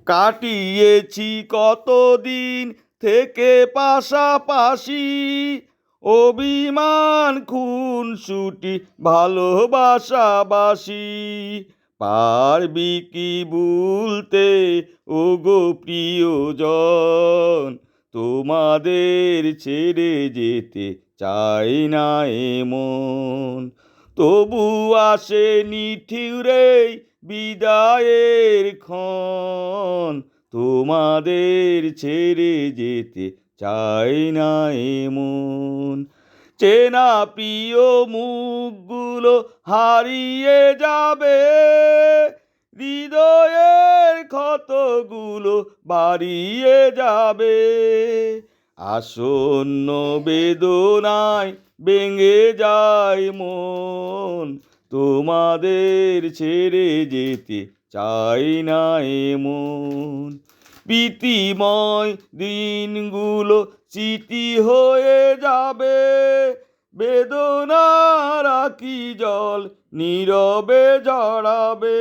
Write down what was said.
কাটিয়েছি কতদিন থেকে পাশাপাশি, অভিমান খুনসুটি ভালোবাসাবাসি। পারবি কি ভুলতে ওগো প্রিয়জন, তোমাদের ছেড়ে যেতে চাই না এমন। তবু আসে নিঠিউরে বিদায়ের ক্ষণ, তোমাদের ছেড়ে যেতে চাই না এমন। চেনা প্রিয় মুখগুলো হারিয়ে যাবে, হৃদয়ের ক্ষতগুলো বাড়িয়ে যাবে। আসন্ন বেদনায় ভেঙে যায় মন, তোমাদের ছেড়ে যেতে চাই না এমন। প্রীতিময় দিনগুলো স্মৃতি হয়ে যাবে, বেদনার আকি জল নীরবে জড়াবে।